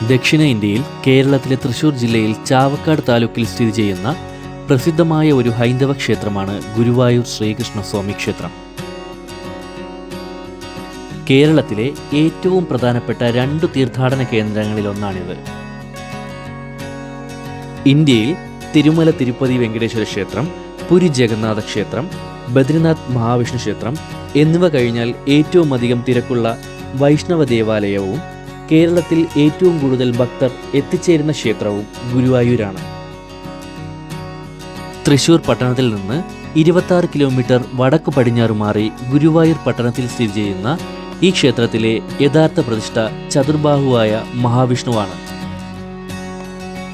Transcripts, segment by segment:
ദക്ഷിണ ഇന്ത്യയിൽ കേരളത്തിലെ തൃശൂർ ജില്ലയിൽ ചാവക്കാട് താലൂക്കിൽ സ്ഥിതി ചെയ്യുന്ന പ്രസിദ്ധമായ ഒരു ഹൈന്ദവ ക്ഷേത്രമാണ് ഗുരുവായൂർ ശ്രീകൃഷ്ണസ്വാമി ക്ഷേത്രം. കേരളത്തിലെ ഏറ്റവും പ്രധാനപ്പെട്ട 2 തീർത്ഥാടന കേന്ദ്രങ്ങളിലൊന്നാണിത്. ഇന്ത്യയിൽ തിരുമല തിരുപ്പതി വെങ്കടേശ്വര ക്ഷേത്രം, പുരി ജഗന്നാഥ ക്ഷേത്രം, ബദ്രിനാഥ് മഹാവിഷ്ണു ക്ഷേത്രം എന്നിവ കഴിഞ്ഞാൽ ഏറ്റവും അധികം തിരക്കുള്ള വൈഷ്ണവ ദേവാലയവും കേരളത്തിൽ ഏറ്റവും കൂടുതൽ ഭക്തർ എത്തിച്ചേരുന്ന ക്ഷേത്രവും ഗുരുവായൂരാണ്. തൃശൂർ പട്ടണത്തിൽ നിന്ന് 26 കിലോമീറ്റർ വടക്കു പടിഞ്ഞാറ് മാറി ഗുരുവായൂർ പട്ടണത്തിൽ സ്ഥിതി ചെയ്യുന്ന ഈ ക്ഷേത്രത്തിലെ യഥാർത്ഥ പ്രതിഷ്ഠ ചതുർബാഹുവായ മഹാവിഷ്ണുവാണ്.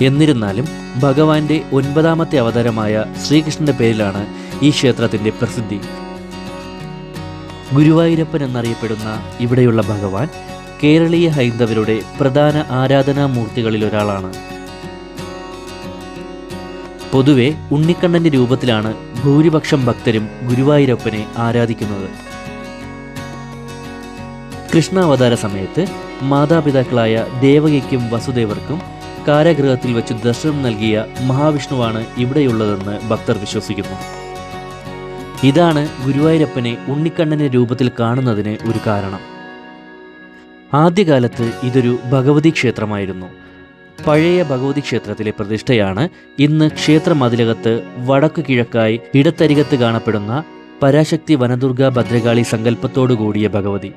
എന്നിരുന്നാലും ഭഗവാന്റെ 9ാമത്തെ അവതാരമായ ശ്രീകൃഷ്ണന്റെ പേരിലാണ് ഈ ക്ഷേത്രത്തിന്റെ പ്രസിദ്ധി. ഗുരുവായൂരപ്പൻ എന്നറിയപ്പെടുന്ന ഇവിടെയുള്ള ഭഗവാൻ കേരളീയ ഹൈന്ദവരുടെ പ്രധാന ആരാധനാമൂർത്തികളിലൊരാളാണ്. പൊതുവെ ഉണ്ണിക്കണ്ണന്റെ രൂപത്തിലാണ് ഭൂരിപക്ഷം ഭക്തരും ഗുരുവായൂരപ്പനെ ആരാധിക്കുന്നത്. കൃഷ്ണാവതാര സമയത്ത് മാതാപിതാക്കളായ ദേവകിക്കും വസുദേവർക്കും കാരാഗൃഹത്തിൽ വെച്ച് ദർശനം നൽകിയ മഹാവിഷ്ണുവാണ് ഇവിടെയുള്ളതെന്ന് ഭക്തർ വിശ്വസിക്കുന്നു. ഇതാണ് ഗുരുവായൂരപ്പനെ ഉണ്ണിക്കണ്ണന്റെ രൂപത്തിൽ കാണുന്നതിന് ഒരു കാരണം. ആദ്യകാലത്ത് ഇതൊരു ഭഗവതി ക്ഷേത്രമായിരുന്നു. പഴയ ഭഗവതി ക്ഷേത്രത്തിലെ പ്രതിഷ്ഠയാണ് ഇന്ന് ക്ഷേത്രമതിലകത്ത് വടക്കു കിഴക്കായി ഇടത്തരികത്ത് കാണപ്പെടുന്ന പരാശക്തി വനദുർഗ ഭദ്രകാളി സങ്കല്പത്തോടു കൂടിയ ഭഗവതി.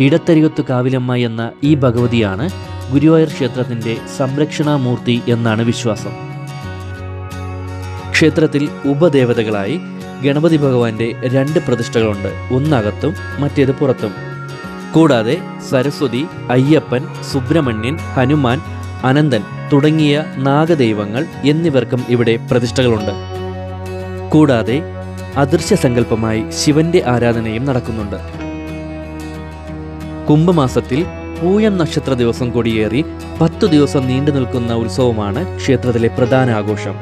ഇടത്തരികത്തു കാവിലമ്മ എന്ന ഈ ഭഗവതിയാണ് ഗുരുവായൂർ ക്ഷേത്രത്തിന്റെ സംരക്ഷണാമൂർത്തി എന്നാണ് വിശ്വാസം. ക്ഷേത്രത്തിൽ ഉപദേവതകളായി ഗണപതി ഭഗവാന്റെ 2 പ്രതിഷ്ഠകളുണ്ട്, ഒന്നകത്തും മറ്റേത് പുറത്തും. കൂടാതെ സരസ്വതി, അയ്യപ്പൻ, സുബ്രഹ്മണ്യൻ, ഹനുമാൻ, അനന്തൻ തുടങ്ങിയ നാഗദൈവങ്ങൾ എന്നിവർക്കും ഇവിടെ പ്രതിഷ്ഠകളുണ്ട്. കൂടാതെ അദൃശ്യ സങ്കല്പമായി ശിവന്റെ ആരാധനയും നടക്കുന്നുണ്ട്. കുംഭമാസത്തിൽ പൂയം നക്ഷത്ര ദിവസം കൊടിയേറി 10 ദിവസം നീണ്ടു നിൽക്കുന്ന ഉത്സവമാണ് ക്ഷേത്രത്തിലെ പ്രധാന ആഘോഷം.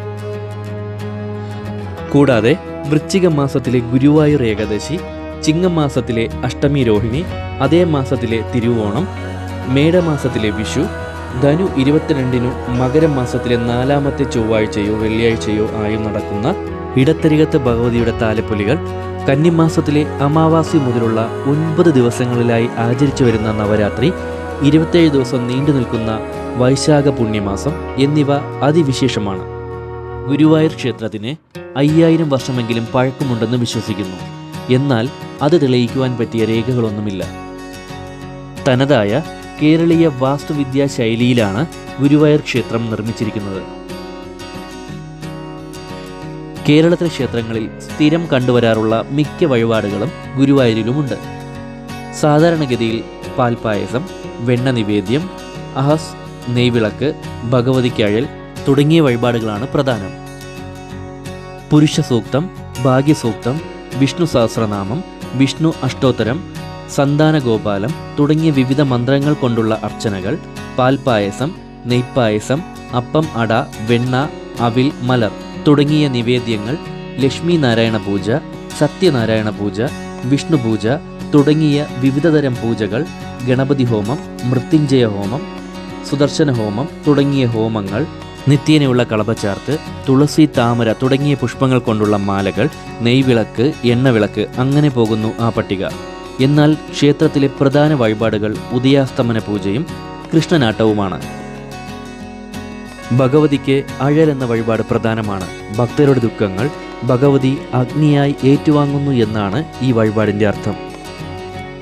കൂടാതെ വൃശ്ചിക മാസത്തിലെ ഗുരുവായൂർ ഏകാദശി, ചിങ്ങമാസത്തിലെ അഷ്ടമി രോഹിണി, അതേ മാസത്തിലെ തിരുവോണം, മേടമാസത്തിലെ വിഷു, ധനു 22-നു മകരമാസത്തിലെ 4ാമത്തെ ചൊവ്വാഴ്ചയോ വെള്ളിയാഴ്ചയോ ആയും നടക്കുന്ന ഇടത്തരികത്ത് ഭഗവതിയുടെ താലപ്പൊലികൾ, കന്നിമാസത്തിലെ അമാവാസി മുതലുള്ള 9 ദിവസങ്ങളിലായി ആചരിച്ചു വരുന്ന നവരാത്രി, 27 ദിവസം നീണ്ടു നിൽക്കുന്ന വൈശാഖ പുണ്യമാസം എന്നിവ അതിവിശേഷമാണ്. ഗുരുവായൂർ ക്ഷേത്രത്തിന് 5000 വർഷമെങ്കിലും പഴക്കമുണ്ടെന്ന് വിശ്വസിക്കുന്നു. എന്നാൽ അത് തെളിയിക്കുവാൻ പറ്റിയ രേഖകളൊന്നുമില്ല. തനതായ കേരളീയ വാസ്തുവിദ്യാ ശൈലിയിലാണ് ഗുരുവായൂർ ക്ഷേത്രം നിർമ്മിച്ചിരിക്കുന്നത്. കേരളത്തിലെ ക്ഷേത്രങ്ങളിൽ സ്ഥിരം കണ്ടുവരാറുള്ള മിക്ക വഴിപാടുകളും ഗുരുവായൂരിലുമുണ്ട്. സാധാരണഗതിയിൽ പാൽപ്പായസം, വെണ്ണ നിവേദ്യം, അഹസ്, നെയ്വിളക്ക്, ഭഗവതിക്കഴൽ തുടങ്ങിയ വഴിപാടുകളാണ് പ്രധാനം. പുരുഷ സൂക്തം, ഭാഗ്യസൂക്തം, വിഷ്ണു സഹസ്രനാമം, വിഷ്ണു അഷ്ടോത്തരം, സന്താനഗോപാലം തുടങ്ങിയ വിവിധ മന്ത്രങ്ങൾ കൊണ്ടുള്ള അർച്ചനകൾ, പാൽപ്പായസം, നെയ്പ്പായസം, അപ്പം, അട, വെണ്ണ, അവിൽ, മലർ തുടങ്ങിയ നിവേദ്യങ്ങൾ, ലക്ഷ്മി നാരായണ പൂജ, സത്യനാരായണ പൂജ, വിഷ്ണു പൂജ തുടങ്ങിയ വിവിധതരം പൂജകൾ, ഗണപതി ഹോമം, മൃത്യുഞ്ജയ ഹോമം, സുദർശന ഹോമം തുടങ്ങിയ ഹോമങ്ങൾ, നിത്യേനയുള്ള കളഭച്ചാർത്ത്, തുളസി, താമര തുടങ്ങിയ പുഷ്പങ്ങൾ കൊണ്ടുള്ള മാലകൾ, നെയ്വിളക്ക്, എണ്ണവിളക്ക്, അങ്ങനെ പോകുന്നു ആ പട്ടിക. എന്നാൽ ക്ഷേത്രത്തിലെ പ്രധാന വഴിപാടുകൾ ഉദയാസ്തമന പൂജയും കൃഷ്ണനാട്ടവുമാണ്. ഭഗവതിക്ക് അഴൽ എന്ന വഴിപാട് പ്രധാനമാണ്. ഭക്തരുടെ ദുഃഖങ്ങൾ ഭഗവതി അഗ്നിയായി ഏറ്റുവാങ്ങുന്നു എന്നാണ് ഈ വഴിപാടിൻ്റെ അർത്ഥം.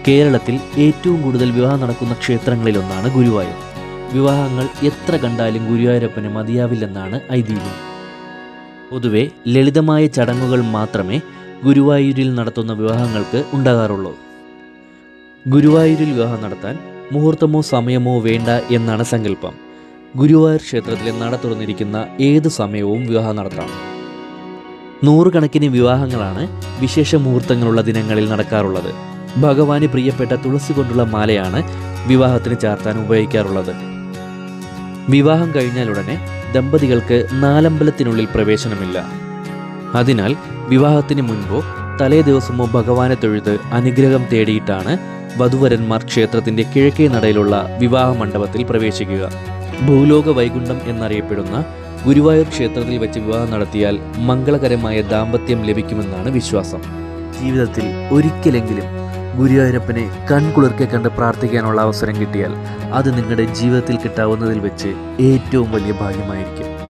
കേരളത്തിൽ ഏറ്റവും കൂടുതൽ വിവാഹം നടക്കുന്ന ക്ഷേത്രങ്ങളിലൊന്നാണ് ഗുരുവായൂർ. വിവാഹങ്ങൾ എത്ര കണ്ടാലും ഗുരുവായൂരപ്പന് മതിയാവില്ലെന്നാണ് ഐതിഹ്യം. പൊതുവെ ലളിതമായ ചടങ്ങുകൾ മാത്രമേ ഗുരുവായൂരിൽ നടത്തുന്ന വിവാഹങ്ങൾക്ക് ഉണ്ടാകാറുള്ളൂ. ഗുരുവായൂരിൽ വിവാഹം നടത്താൻ മുഹൂർത്തമോ സമയമോ വേണ്ട എന്നാണ് സങ്കല്പം. ഗുരുവായൂർ ക്ഷേത്രത്തിലെ നട തുറന്നിരിക്കുന്ന ഏത് സമയവും വിവാഹം നടത്താം. 100 കണക്കിന് വിവാഹങ്ങളാണ് വിശേഷ മുഹൂർത്തങ്ങളുള്ള ദിനങ്ങളിൽ നടക്കാറുള്ളത്. ഭഗവാന് പ്രിയപ്പെട്ട തുളസി കൊണ്ടുള്ള മാലയാണ് വിവാഹത്തിന് ചാർത്താൻ ഉപയോഗിക്കാറുള്ളത്. വിവാഹം കഴിഞ്ഞാലുടനെ ദമ്പതികൾക്ക് നാലമ്പലത്തിനുള്ളിൽ പ്രവേശനമില്ല. അതിനാൽ വിവാഹത്തിന് മുൻപോ തലേ ദിവസമോ ഭഗവാനെ തൊഴുത് അനുഗ്രഹം തേടിയിട്ടാണ് വധുവരന്മാർ ക്ഷേത്രത്തിൻ്റെ കിഴക്കേ നടയിലുള്ള വിവാഹ മണ്ഡപത്തിൽ പ്രവേശിക്കുക. ഭൂലോക വൈകുണ്ഠം എന്നറിയപ്പെടുന്ന ഗുരുവായൂർ ക്ഷേത്രത്തിൽ വെച്ച് വിവാഹം നടത്തിയാൽ മംഗളകരമായ ദാമ്പത്യം ലഭിക്കുമെന്നാണ് വിശ്വാസം. ജീവിതത്തിൽ ഒരിക്കലെങ്കിലും ഗുരുവായൂരപ്പനെ കൺകുളിർക്കെ കണ്ട് പ്രാർത്ഥിക്കാനുള്ള അവസരം കിട്ടിയാൽ അത് നിങ്ങളുടെ ജീവിതത്തിൽ കിട്ടാവുന്നതിൽ വെച്ച് ഏറ്റവും വലിയ ഭാഗ്യമായിരിക്കും.